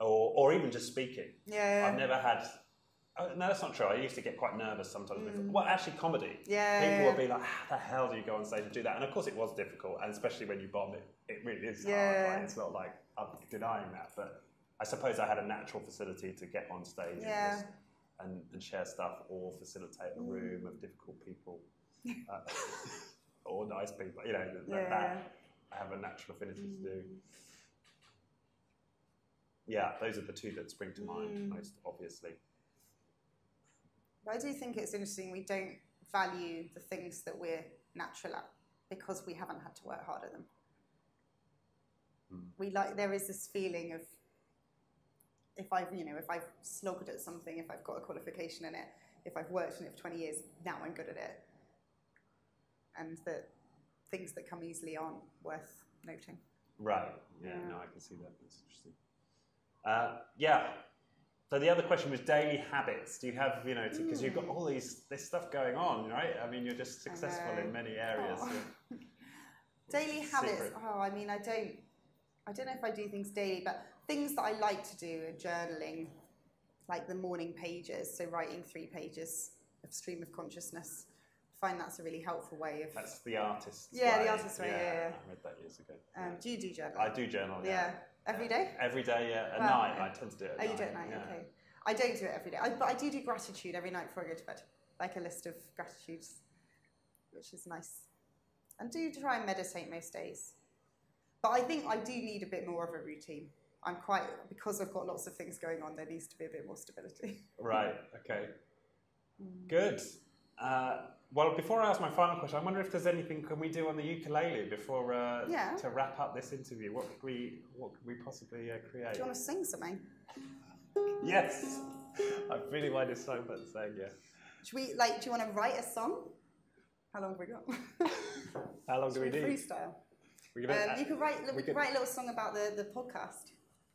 Or even just speaking. Yeah. I've never had. No, that's not true. I used to get quite nervous sometimes. Well, actually, comedy. Yeah. People would be like, "How the hell do you go on stage and do that?" And of course, it was difficult, and especially when you bomb it, it really is hard. Right? It's not like I'm denying that, but I suppose I had a natural facility to get on stage and share stuff, or facilitate a room of difficult people. Or nice people, you know, that I have a natural affinity to do. Yeah, those are the two that spring to mind most obviously. I do think it's interesting we don't value the things that we're natural at because we haven't had to work hard at them. There is this feeling of if I've slogged at something, if I've got a qualification in it, if I've worked in it for 20 years, now I'm good at it. And that things that come easily aren't worth noting. Right. Yeah. No, I can see that. That's interesting. So the other question was daily habits. Do you have, because you've got all this stuff going on, right? I mean, you're just successful in many areas. Oh. Daily habits. Oh, I mean, I don't know if I do things daily, but things that I like to do are journaling, like the morning pages. So writing 3 pages of stream of consciousness. I find that's a really helpful way of... That's the artist's way. Yeah, the artist's way, yeah. I read that years ago. Do you do journal? I do journal, yeah. Every day? Every day, yeah. At night, I tend to do it at night. You do it at night, okay. I don't do it every day, but I do gratitude every night before I go to bed. Like a list of gratitudes, which is nice. And do try and meditate most days. But I think I do need a bit more of a routine. Because I've got lots of things going on, there needs to be a bit more stability. Right, okay. Good. Well, before I ask my final question, I wonder if there's anything can we do on the ukulele before to wrap up this interview. What could we possibly create? Do you want to sing something? Yes, I really wanted to song, but saying yes. Should we do you want to write a song? How long have we got? How long do we need? Freestyle. You could write a little song about the podcast.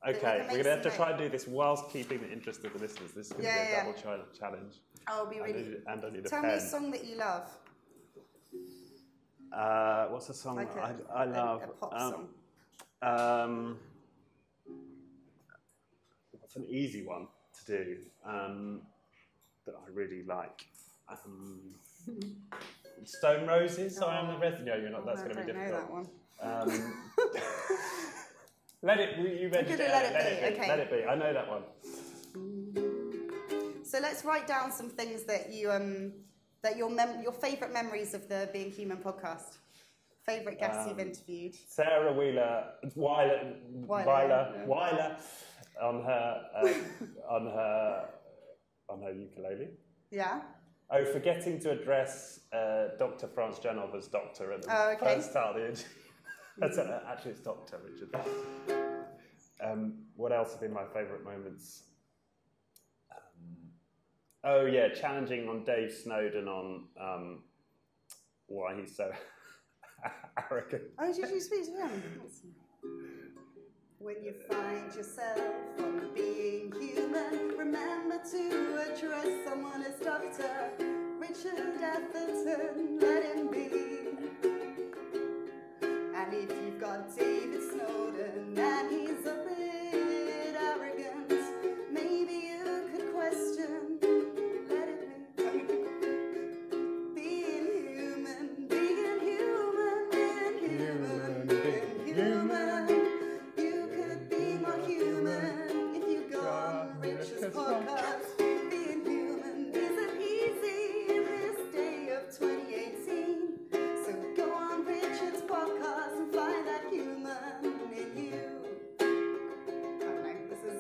Okay, we're going to have to try and do this whilst keeping the interest of the listeners. This is going to be a double challenge. Oh, it'll be really... I need a Tell pen. me a song that you love. What's a song I love? A pop song. What's an easy one to do that I really like? Stone Roses, I Am the Resident. No, you're not. That's going to be difficult. I don't know that one. Let it be. You mentioned it. Okay. Let it be. I know that one. So let's write down some things that you that your favourite memories of the Being Human podcast. Favourite guests you've interviewed. Sarah Weiler on her ukulele. Yeah. Oh, forgetting to address Dr. Franz Janov as doctor at the first start of the interview. Actually, it's Dr. Richard. What else have been my favourite moments? Oh yeah, challenging on Dave Snowden on why he's so arrogant. Oh, did you speak to him? When you find yourself on being human, remember to address someone as Dr. Richard Atherton, let him be. And if you've got David Snowden and he's a bit arrogant, maybe you could question, let it be. Being human, being human, being human, being human. You could be more human if you go on Richard's podcast. Being human isn't easy in this day of 2018. So go on Richard's podcast and find that human in you. I don't know, this is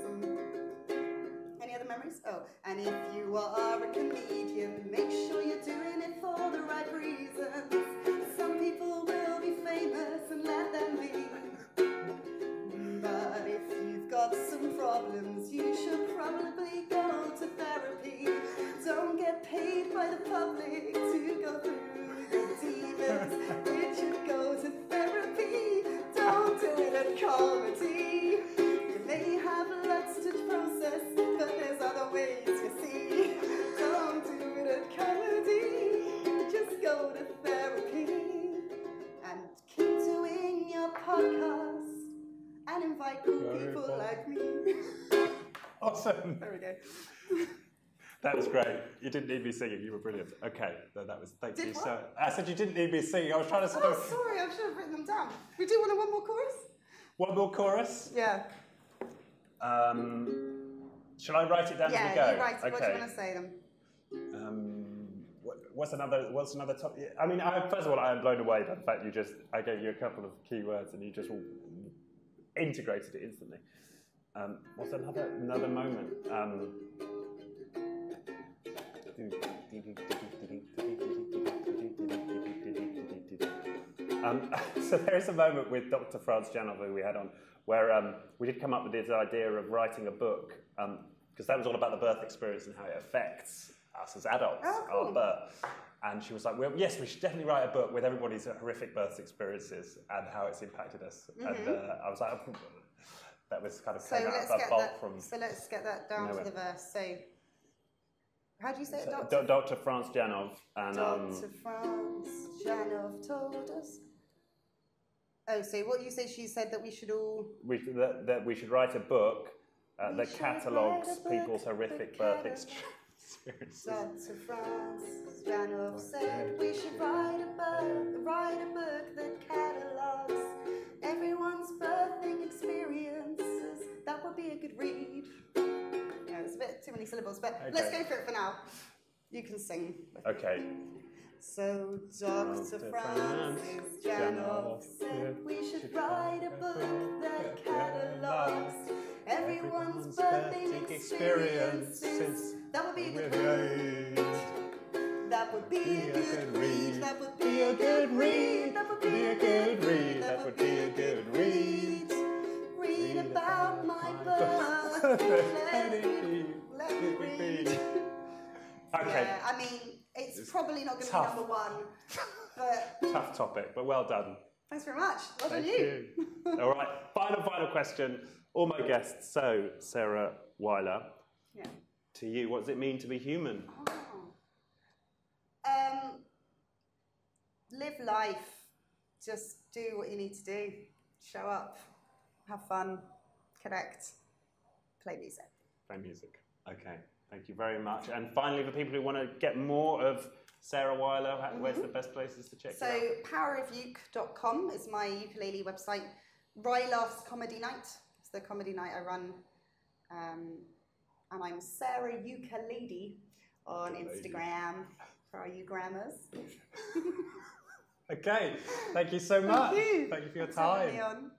any other memories? Oh, and if you are a comedian, make sure you're doing it for the right reasons. Some people will be famous and let them be. But if you've got some problems, you should probably go to therapy. Don't get paid by the public to go through your demons. You should go to therapy. Don't do it at comedy. You may have lots to process, but there's other ways, you see. Don't do it at comedy. Just go to therapy and keep doing your podcast. And invite cool people like me. Awesome. There we go. That was great. You didn't need me singing. You were brilliant. Okay, that was. Thank you. What? So I said you didn't need me singing. I was trying to. Oh, sorry. I should have written them down. We do want one more chorus. One more chorus. Yeah. Shall I write it down as we go? Yeah, you write it. Okay. What do you want to say then? What's another topic? I mean, first of all, I am blown away by the fact I gave you a couple of key words and you just all integrated it instantly. What's another moment? So there is a moment with Dr. Franz Janov, who we had on, where we did come up with this idea of writing a book, because that was all about the birth experience and how it affects us as adults, our birth. And she was like, well, yes, we should definitely write a book with everybody's horrific birth experiences and how it's impacted us. And I was like, that was kind of came out of a bolt from... So let's get that down to the verse. So, how do you say it, Doctor? Dr. Franz Janov. And, Dr. Franz Janov told us. Oh, so what you said, she said that we should all... that we should write a book that catalogues people's horrific birth experiences. Dr. Franz Janov said we should write a book that catalogues everyone's birthing experiences. That would be a good read. Yeah, it's a bit too many syllables, but let's go for it for now. You can sing. Okay. So Dr. Franz Janov said we should write a book that catalogues everyone's birthing experiences. That would be a good read. That would be a good read. That would be a good read. That would be a good read. That would be a good read. Read about my birth. Let me read. Okay. Yeah, I mean, it's probably not going to be number one. But tough topic, but well done. Thanks very much. Well done, you. All right, final question. All my guests. So, Sarah Weiler, to you, what does it mean to be human? Live life. Just do what you need to do. Show up. Have fun. Connect. Play music. Play music. Okay. Thank you very much. And finally, for people who want to get more of Sarah Weiler, where's the best places to check you out? So, powerofuke.com is my ukulele website. Weiler's Comedy Night. It's the comedy night I run. And I'm Sarah Ukulele on Instagram for our Ugrammers. Okay. Thank you so much. Thank you. Thank you for your time.